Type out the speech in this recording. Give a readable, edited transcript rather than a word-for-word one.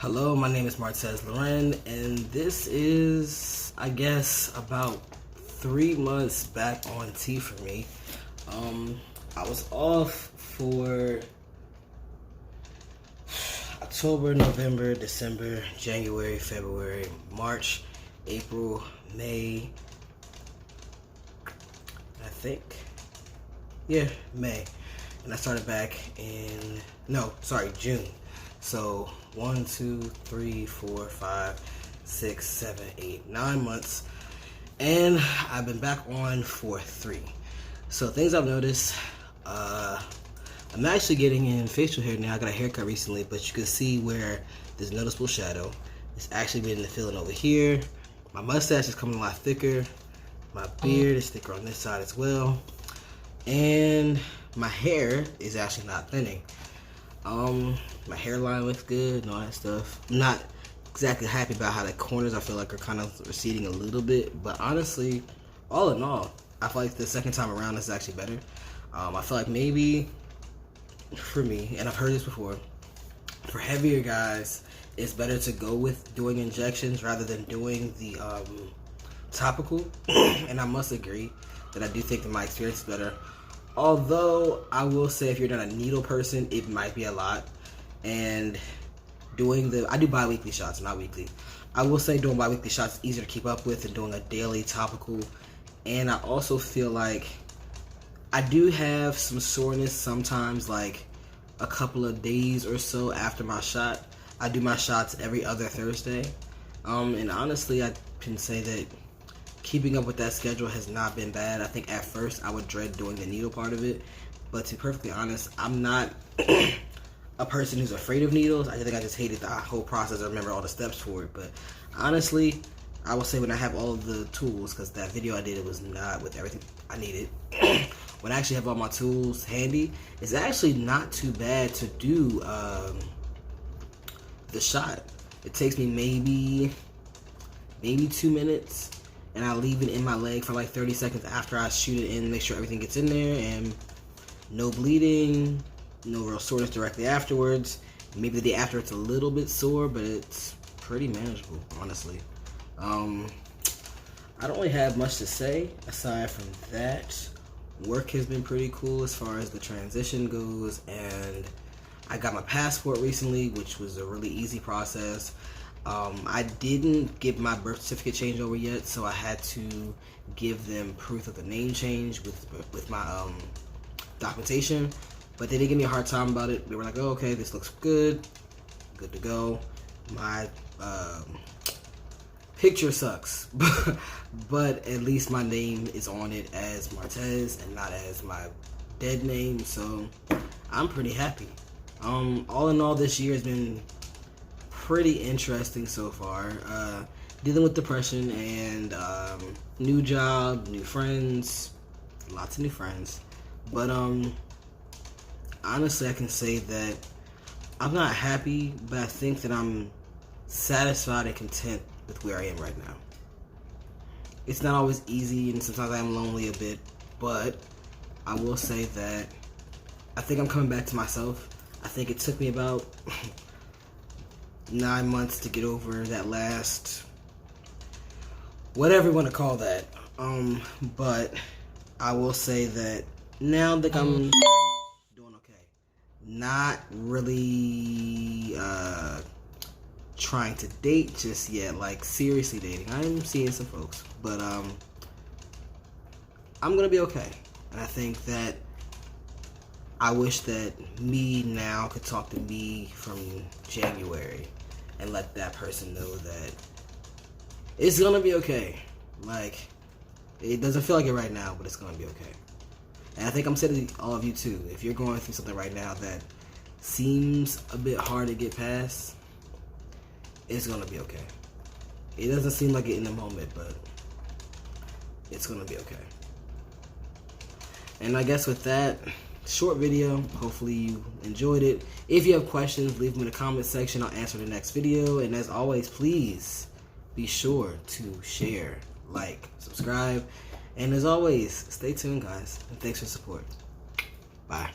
Hello, my name is Martez Loren, and this is, I guess, about 3 months back on T for me. I was off for October, November, December, January, February, March, April, May, I think. Yeah, May. And I started back in, June. So 1, 2, 3, 4, 5, 6, 7, 8, 9 months. And I've been back on for 3. So things I've noticed, I'm actually getting in facial hair now. I got a haircut recently, but you can see where there's a noticeable shadow. It's actually been the feeling over here. My mustache is coming a lot thicker. My beard is thicker on this side as well. And my hair is actually not thinning. My hairline looks good and all that stuff. I'm not exactly happy about how the corners I feel like are kind of receding a little bit, but honestly, all in all, I feel like the second time around this is actually better. I feel like maybe for me, and I've heard this before, for heavier guys, it's better to go with doing injections rather than doing the topical. And I must agree that I do think that my experience is better. Although I will say, if you're not a needle person, it might be a lot. And I do bi-weekly shots, not weekly. I will say doing bi-weekly shots is easier to keep up with than doing a daily topical. And I also feel like I do have some soreness sometimes, like a couple of days or so after my shot. I do my shots every other Thursday. And honestly, I can say that keeping up with that schedule has not been bad. I think at first I would dread doing the needle part of it, but to be perfectly honest, I'm not a person who's afraid of needles. I think I just hated the whole process. I remember all the steps for it, but honestly, I will say when I have all of the tools, because that video I did, it was not with everything I needed. When I actually have all my tools handy, it's actually not too bad to do the shot. It takes me maybe 2 minutes. And I leave it in my leg for like 30 seconds after I shoot it in, make sure everything gets in there, and no bleeding, no real soreness directly afterwards. Maybe the day after it's a little bit sore, but it's pretty manageable, honestly. I don't really have much to say aside from that. Work has been pretty cool as far as the transition goes, and I got my passport recently, which was a really easy process. I didn't get my birth certificate change over yet, so I had to give them proof of the name change with my documentation, but they didn't give me a hard time about it. They were like, oh, okay, this looks good to go. My picture sucks, but at least my name is on it as Martez and not as my dead name, so I'm pretty happy. All in all, this year has been pretty interesting so far. Dealing with depression and new job, new friends, lots of new friends. But honestly, I can say that I'm not happy, but I think that I'm satisfied and content with where I am right now. It's not always easy, and sometimes I am lonely a bit, but I will say that I think I'm coming back to myself. I think it took me about 9 months to get over that last, whatever you want to call that. But I will say that now that I'm doing okay. Not really trying to date just yet, like seriously dating. I'm seeing some folks, but I'm gonna be okay. And I think that I wish that me now could talk to me from January and let that person know that it's gonna be okay. Like, it doesn't feel like it right now, but it's gonna be okay. And I think I'm saying to all of you too, if you're going through something right now that seems a bit hard to get past, it's gonna be okay. It doesn't seem like it in the moment, but it's gonna be okay. And I guess with that short video, hopefully you enjoyed it. If you have questions, leave them in the comment section. I'll answer the next video. And as always, please be sure to share, like, subscribe, and as always, stay tuned, guys, and thanks for the support. Bye.